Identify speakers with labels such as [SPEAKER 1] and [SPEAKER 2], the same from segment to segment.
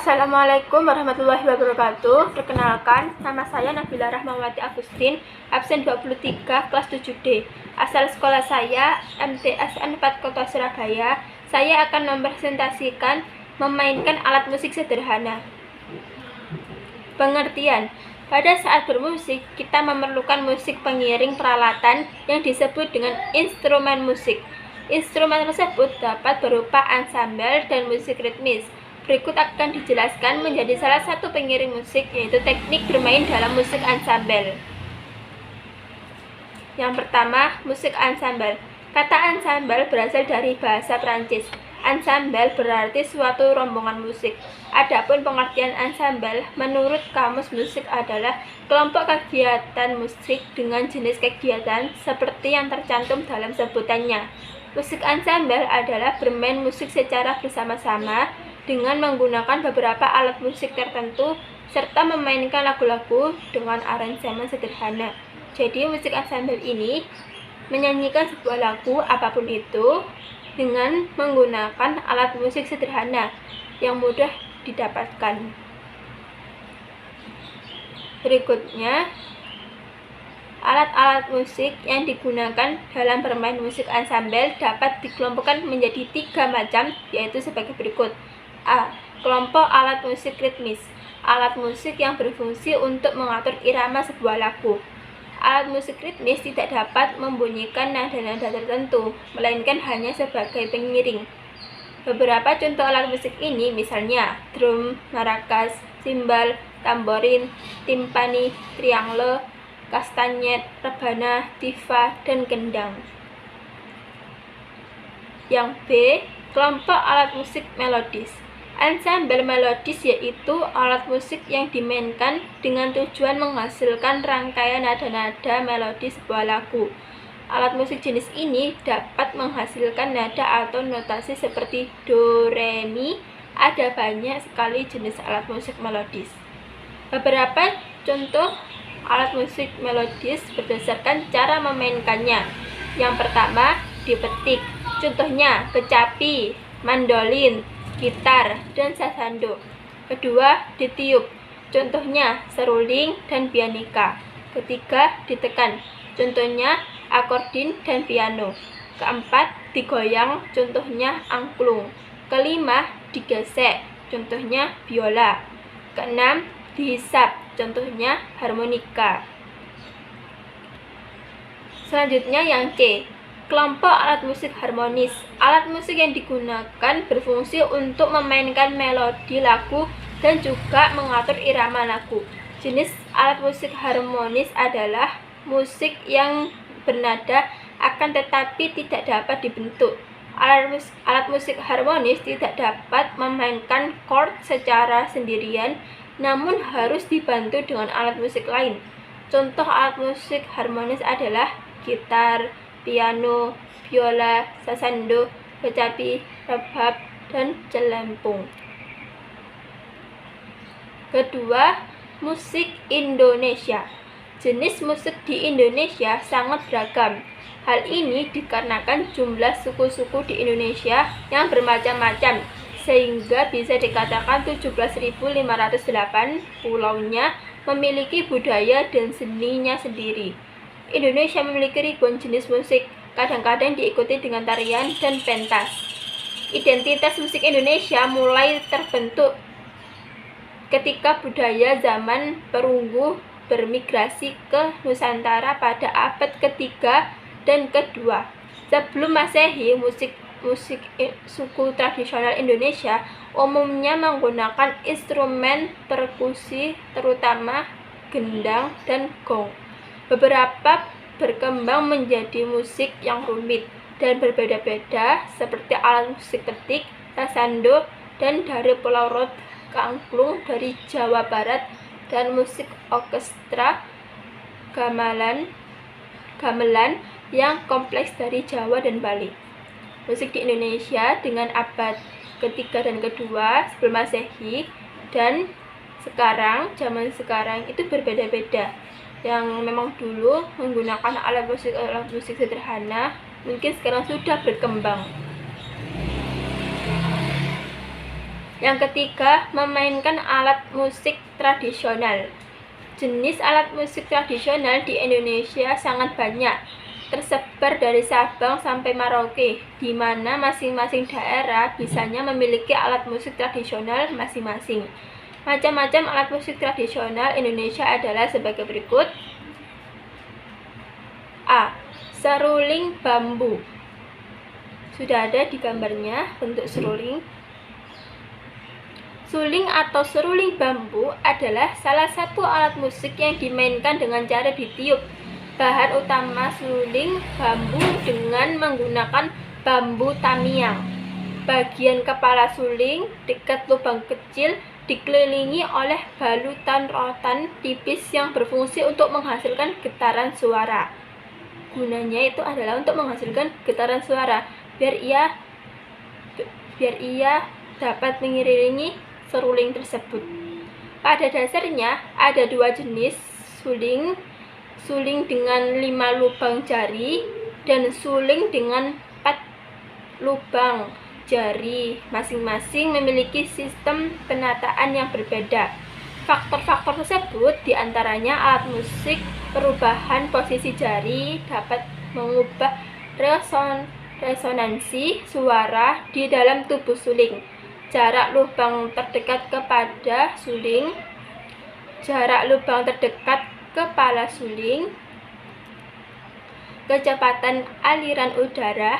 [SPEAKER 1] Assalamualaikum warahmatullahi wabarakatuh. Perkenalkan, nama saya Nabila Rahmawati Agustin, absen 23, kelas 7D. Asal sekolah saya MTSN 4 Kota Surabaya. Saya akan mempresentasikan memainkan alat musik sederhana. Pengertian: pada saat bermusik, kita memerlukan musik pengiring peralatan yang disebut dengan instrumen musik. Instrumen tersebut dapat berupa ansambel dan musik ritmis. Berikut akan dijelaskan menjadi salah satu pengiring musik, yaitu teknik bermain dalam musik ansambel. Yang pertama, musik ansambel. Kata ansambel berasal dari bahasa Prancis. Ansambel berarti suatu rombongan musik. Adapun pengertian ansambel menurut Kamus Musik adalah kelompok kegiatan musik dengan jenis kegiatan seperti yang tercantum dalam sebutannya. Musik ansambel adalah bermain musik secara bersama-sama dengan menggunakan beberapa alat musik tertentu serta memainkan lagu-lagu dengan aransemen sederhana. Jadi musik ansambel ini menyanyikan sebuah lagu apapun itu dengan menggunakan alat musik sederhana yang mudah didapatkan. Berikutnya, alat-alat musik yang digunakan dalam bermain musik ansambel dapat dikelompokkan menjadi 3 macam, yaitu sebagai berikut. A. Kelompok alat musik ritmis. Alat musik yang berfungsi untuk mengatur irama sebuah lagu. Alat musik ritmis tidak dapat membunyikan nada-nada tertentu, melainkan hanya sebagai pengiring. Beberapa contoh alat musik ini misalnya drum, maracas, simbal, tamborin, timpani, triangle, kastanyet, rebana, tifa, dan gendang. Yang B. Kelompok alat musik melodis. Ansambel melodis yaitu alat musik yang dimainkan dengan tujuan menghasilkan rangkaian nada-nada melodi sebuah lagu. Alat musik jenis ini dapat menghasilkan nada atau notasi seperti do, re, mi. Ada banyak sekali jenis alat musik melodis. Beberapa contoh alat musik melodis berdasarkan cara memainkannya. Yang pertama, dipetik. Contohnya kecapi, mandolin, gitar, dan sasando. Kedua, ditiup. Contohnya seruling dan pianika. Ketiga, ditekan. Contohnya akordin dan piano. Keempat, digoyang. Contohnya angklung. Kelima, digesek. Contohnya biola. Keenam, dihisap. Contohnya harmonika. Selanjutnya yang C. Kelompok alat musik harmonis. Alat musik yang digunakan berfungsi untuk memainkan melodi lagu dan juga mengatur irama lagu. Jenis alat musik harmonis adalah musik yang bernada akan tetapi tidak dapat dibentuk. Alat musik harmonis tidak dapat memainkan chord secara sendirian, namun harus dibantu dengan alat musik lain. Contoh alat musik harmonis adalah gitar, piano, biola, sasando, kecapi, rebab, dan celempung. Kedua, musik Indonesia. Jenis musik di Indonesia sangat beragam. Hal ini dikarenakan jumlah suku-suku di Indonesia yang bermacam-macam, sehingga bisa dikatakan 17.508 pulaunya memiliki budaya dan seninya sendiri. Indonesia memiliki ribuan jenis musik, kadang-kadang diikuti dengan tarian dan pentas. Identitas musik Indonesia mulai terbentuk ketika budaya zaman perunggu bermigrasi ke Nusantara pada abad ketiga dan kedua. Sebelum Masehi, musik suku tradisional Indonesia umumnya menggunakan instrumen perkusi, terutama gendang dan gong. Beberapa berkembang menjadi musik yang rumit dan berbeda-beda seperti alat musik petik, sasando, dan dari Pulau Rot ke angklung dari Jawa Barat, dan musik orkestra gamelan yang kompleks dari Jawa dan Bali. Musik di Indonesia dengan abad ketiga dan kedua sebelum Masehi dan zaman sekarang itu berbeda-beda. Yang memang dulu menggunakan alat musik sederhana, mungkin sekarang sudah berkembang. Yang ketiga, memainkan alat musik tradisional. Jenis alat musik tradisional di Indonesia sangat banyak, tersebar dari Sabang sampai Merauke, di mana masing-masing daerah bisanya memiliki alat musik tradisional masing-masing. Macam-macam alat musik tradisional Indonesia adalah sebagai berikut. A. Seruling bambu. Sudah ada di gambarnya bentuk seruling. Suling atau seruling bambu adalah salah satu alat musik yang dimainkan dengan cara ditiup. Bahan utama suling bambu dengan menggunakan bambu tamiang. Bagian kepala suling dekat lubang kecil dikelilingi oleh balutan rotan tipis yang berfungsi untuk menghasilkan getaran suara. Gunanya itu adalah untuk menghasilkan getaran suara biar ia dapat mengiringi seruling tersebut. Pada dasarnya ada dua jenis suling, suling dengan 5 lubang jari dan suling dengan 4 lubang jari. Masing-masing memiliki sistem penataan yang berbeda. Faktor-faktor tersebut diantaranya alat musik, perubahan posisi jari dapat mengubah resonansi suara di dalam tubuh suling. Jarak lubang terdekat kepada suling, jarak lubang terdekat kepala suling, kecepatan aliran udara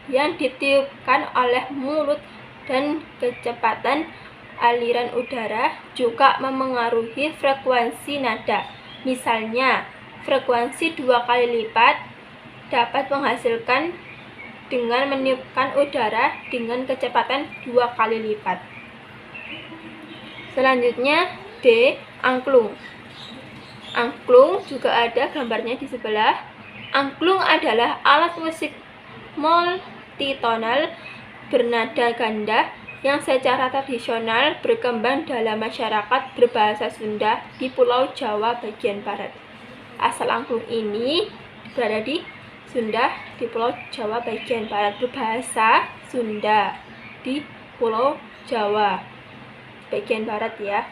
[SPEAKER 1] yang ditiupkan oleh mulut dan kecepatan aliran udara juga memengaruhi frekuensi nada. Misalnya, frekuensi 2 kali lipat dapat menghasilkan dengan meniupkan udara dengan kecepatan 2 kali lipat. Selanjutnya D. Angklung. Angklung juga ada gambarnya di sebelah. Angklung adalah alat musik multitonal bernada ganda yang secara tradisional berkembang dalam masyarakat berbahasa Sunda di Pulau Jawa bagian barat. Asal angklung ini berada di Sunda di Pulau Jawa bagian barat, berbahasa Sunda di Pulau Jawa bagian barat ya.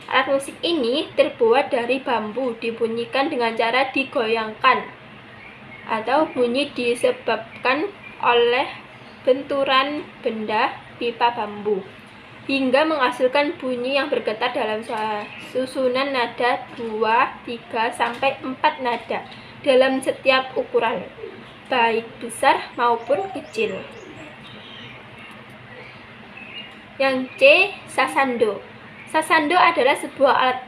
[SPEAKER 1] Alat musik ini terbuat dari bambu, dibunyikan dengan cara digoyangkan atau bunyi disebabkan oleh benturan benda pipa bambu hingga menghasilkan bunyi yang bergetar dalam susunan nada 2, 3, sampai 4 nada dalam setiap ukuran, baik besar maupun kecil. Yang C. Sasando. Sasando adalah sebuah alat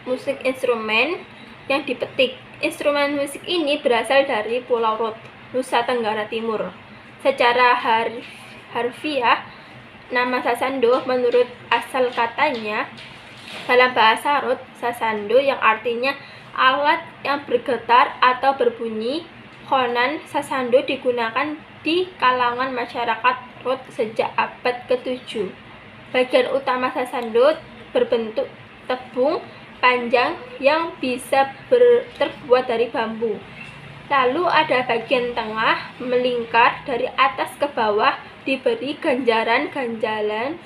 [SPEAKER 1] musik instrumen yang dipetik. Instrumen musik ini berasal dari Pulau Rut, Nusa Tenggara Timur. Secara harfiah, nama Sasando menurut asal katanya dalam bahasa Rut, Sasando yang artinya alat yang bergetar atau berbunyi. Konon Sasando digunakan di kalangan masyarakat Rut sejak abad ke-7. Bagian utama Sasando berbentuk tebung panjang yang bisa terbuat dari bambu. Lalu ada bagian tengah melingkar dari atas ke bawah, diberi ganjaran-ganjaran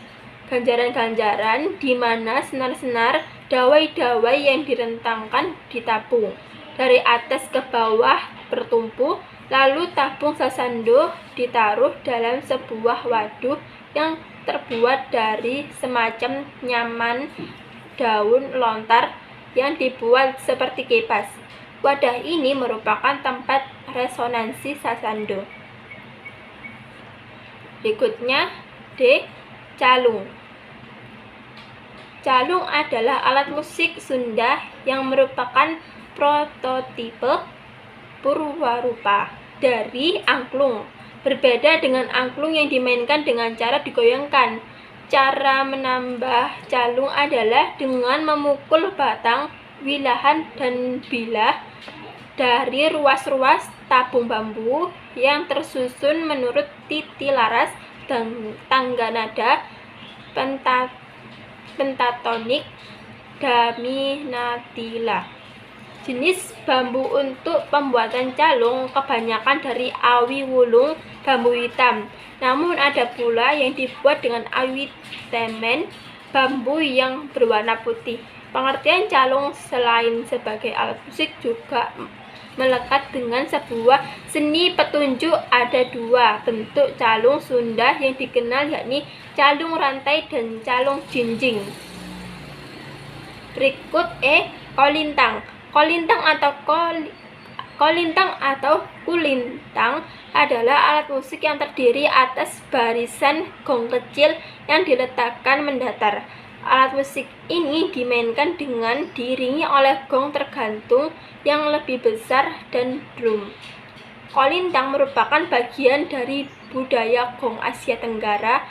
[SPEAKER 1] di mana senar-senar dawai-dawai yang direntangkan ditabung dari atas ke bawah bertumpu. Lalu tabung Sasando ditaruh dalam sebuah waduh yang terbuat dari semacam nyaman daun lontar yang dibuat seperti kipas. Wadah ini merupakan tempat resonansi Sasando. Berikutnya D. Calung. Calung adalah alat musik Sunda yang merupakan prototipe purwarupa dari angklung. Berbeda dengan angklung yang dimainkan dengan cara digoyangkan. Cara menambah calung adalah dengan memukul batang, wilahan, dan bilah dari ruas-ruas tabung bambu yang tersusun menurut titi laras dan tangga nada pentatonik daminatila. Jenis bambu untuk pembuatan calung kebanyakan dari awi wulung bambu hitam. Namun ada pula yang dibuat dengan awi temen bambu yang berwarna putih. Pengertian calung selain sebagai alat musik juga melekat dengan sebuah seni petunjuk. Ada dua bentuk calung Sunda yang dikenal, yakni calung rantai dan calung jinjing. Berikut kolintang. Kolintang atau kulintang adalah alat musik yang terdiri atas barisan gong kecil yang diletakkan mendatar. Alat musik ini dimainkan dengan diiringi oleh gong tergantung yang lebih besar dan drum. Kolintang merupakan bagian dari budaya gong Asia Tenggara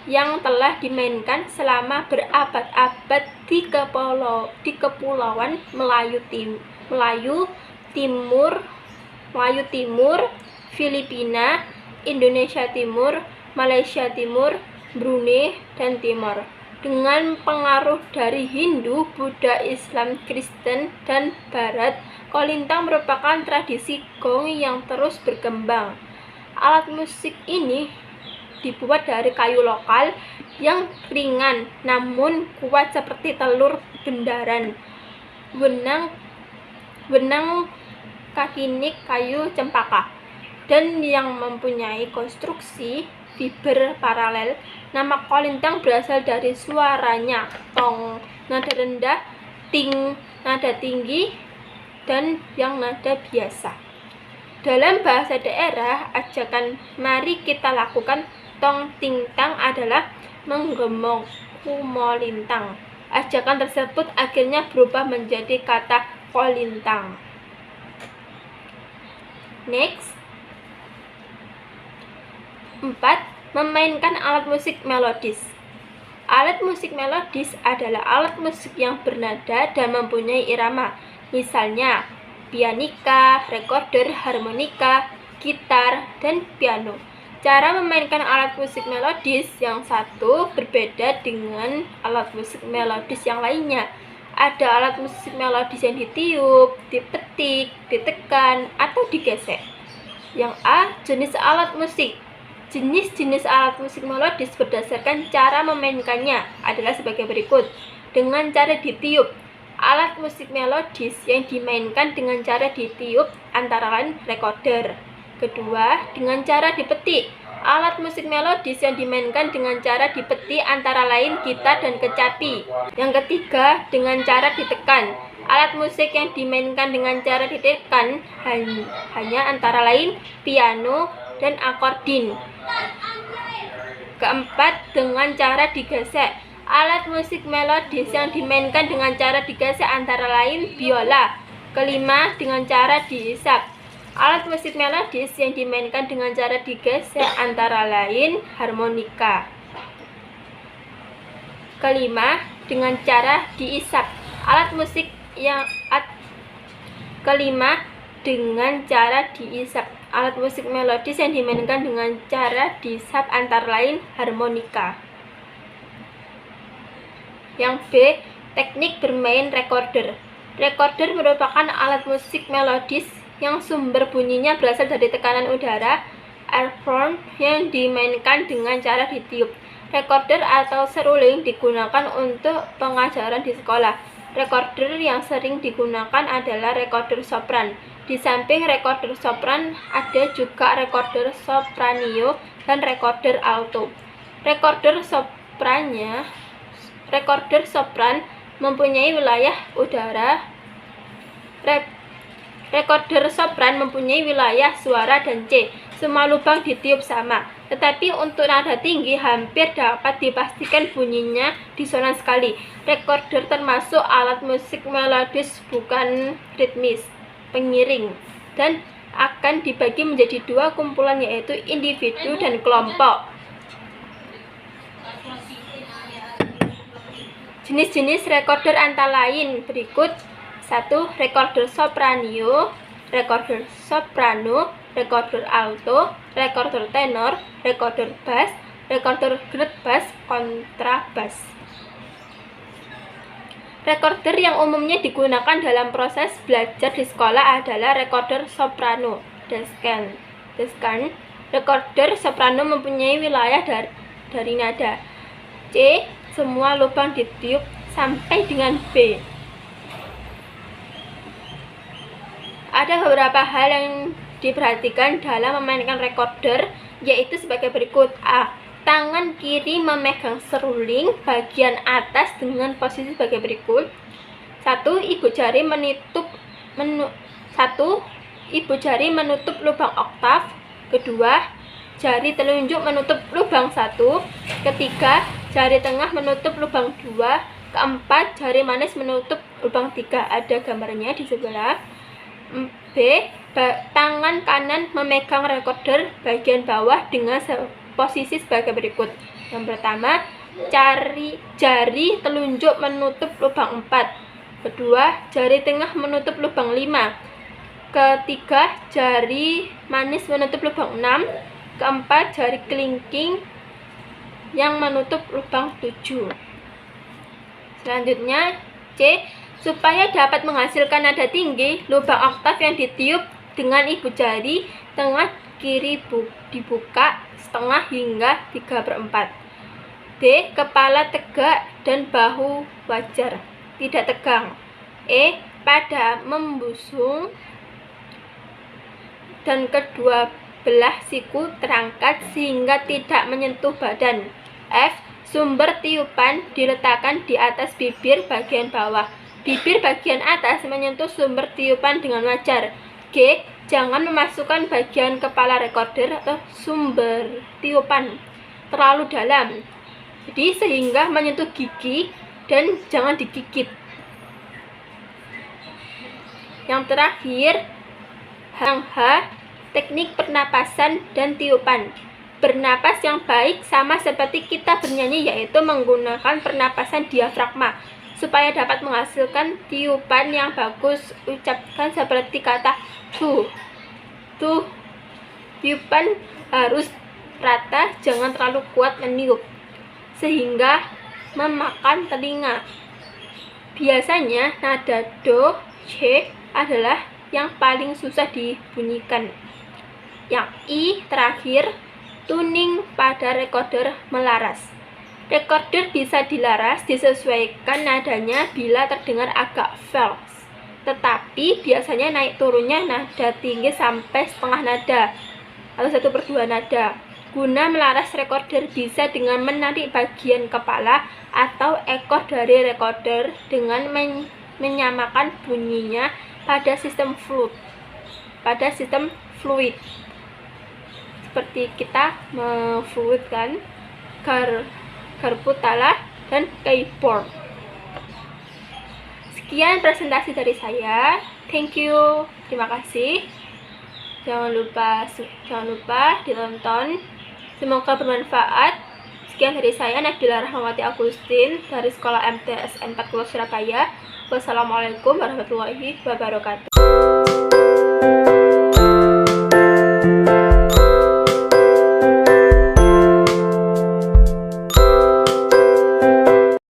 [SPEAKER 1] yang telah dimainkan selama berabad-abad di Kepulauan Melayu Timur, Filipina, Indonesia Timur, Malaysia Timur, Brunei, dan Timor. Dengan pengaruh dari Hindu, Buddha, Islam, Kristen, dan Barat, kolintang merupakan tradisi gong yang terus berkembang. Alat musik ini dibuat dari kayu lokal yang ringan namun kuat seperti telur bendaran, benang kakinik kayu cempaka, dan yang mempunyai konstruksi fiber paralel. Nama kolintang berasal dari suaranya tong, nada rendah, ting, nada tinggi, dan yang nada biasa. Dalam bahasa daerah, ajakan mari kita lakukan tong ting tang adalah menggemong kumolintang. Ajakan tersebut akhirnya berubah menjadi kata kolintang. Next. 4. Memainkan alat musik melodis. Alat musik melodis adalah alat musik yang bernada dan mempunyai irama. Misalnya, pianika, recorder, harmonika, gitar, dan piano. Cara memainkan alat musik melodis yang satu berbeda dengan alat musik melodis yang lainnya. Ada alat musik melodis yang ditiup, dipetik, ditekan, atau digesek. Yang A. Jenis alat musik. Jenis-jenis alat musik melodis berdasarkan cara memainkannya adalah sebagai berikut. Dengan cara ditiup, alat musik melodis yang dimainkan dengan cara ditiup antara lain recorder. Kedua, dengan cara dipetik, alat musik melodis yang dimainkan dengan cara dipetik antara lain gitar dan kecapi. Yang ketiga, dengan cara ditekan, alat musik yang dimainkan dengan cara ditekan hanya antara lain piano dan akordin. Keempat, dengan cara digesek, alat musik melodis yang dimainkan dengan cara digesek antara lain biola. Kelima, dengan cara diisap, alat musik melodis yang dimainkan dengan cara digesek antara lain harmonika. Kelima, dengan cara diisap, alat musik yang alat musik melodis yang dimainkan dengan cara diisap antara lain harmonika. Yang B. Teknik bermain recorder. Recorder merupakan alat musik melodis yang sumber bunyinya berasal dari tekanan udara, airborne, yang dimainkan dengan cara ditiup. Recorder atau seruling digunakan untuk pengajaran di sekolah. Recorder yang sering digunakan adalah recorder sopran. Di samping recorder sopran, ada juga recorder sopranio dan recorder alto. Recorder sopran mempunyai wilayah udara. Recorder sopran mempunyai wilayah suara dan C. Semua lubang ditiup sama. Tetapi untuk nada tinggi hampir dapat dipastikan bunyinya disonan sekali. Recorder termasuk alat musik melodis bukan ritmis, pengiring, dan akan dibagi menjadi dua kumpulan, yaitu individu dan kelompok. Jenis-jenis recorder antara lain berikut. 1. Recorder sopranio, recorder soprano, recorder alto, recorder tenor, recorder bass, recorder grade bass, kontrabas. Recorder yang umumnya digunakan dalam proses belajar di sekolah adalah recorder soprano, Descan. Recorder soprano mempunyai wilayah dari nada C, semua lubang ditiup sampai dengan B. Ada beberapa hal yang diperhatikan dalam memainkan recorder, yaitu sebagai berikut. A. Tangan kiri memegang seruling bagian atas dengan posisi sebagai berikut. 1. Ibu jari menutup lubang oktav. Kedua, jari telunjuk menutup lubang 1. Ketiga, jari tengah menutup lubang 2. Keempat, jari manis menutup lubang 3. Ada gambarnya di sebelah. B. Tangan kanan memegang recorder bagian bawah dengan posisi sebagai berikut. Yang pertama, jari telunjuk menutup lubang 4. Kedua, jari tengah menutup lubang 5. Ketiga, jari manis menutup lubang 6. Keempat, jari kelingking yang menutup lubang 7. Selanjutnya, C. Supaya dapat menghasilkan nada tinggi, lubang oktav yang ditiup dengan ibu jari tengah kiri dibuka setengah hingga 3/4. D. Kepala tegak dan bahu wajar, tidak tegang. E. Pada membusung dan kedua belah siku terangkat sehingga tidak menyentuh badan. F. Sumber tiupan diletakkan di atas bibir bagian bawah. Bibir bagian atas menyentuh sumber tiupan dengan wajar. G. Jangan memasukkan bagian kepala recorder atau sumber tiupan terlalu dalam, jadi sehingga menyentuh gigi, dan jangan digigit. Yang terakhir, H. Teknik pernapasan dan tiupan. Bernapas yang baik sama seperti kita bernyanyi, yaitu menggunakan pernapasan diafragma. Supaya dapat menghasilkan tiupan yang bagus, ucapkan seperti kata tuh. Tiupan harus rata, jangan terlalu kuat meniup sehingga memakan telinga. Biasanya nada do, C adalah yang paling susah dibunyikan. Yang I terakhir, tuning pada recorder melaras. Recorder bisa dilaras disesuaikan nadanya bila terdengar agak false, tetapi biasanya naik turunnya nada tinggi sampai setengah nada atau 1/2 nada. Guna melaras recorder bisa dengan menarik bagian kepala atau ekor dari recorder dengan menyamakan bunyinya pada sistem fluid. Seperti kita memfluidkan garpu talah dan keyboard. Sekian presentasi dari saya. Thank you. Terima kasih. Jangan lupa ditonton. Semoga bermanfaat. Sekian dari saya, Nabila Rahmawati Agustin dari Sekolah MTSN 40 Surabaya. Wassalamualaikum warahmatullahi wabarakatuh.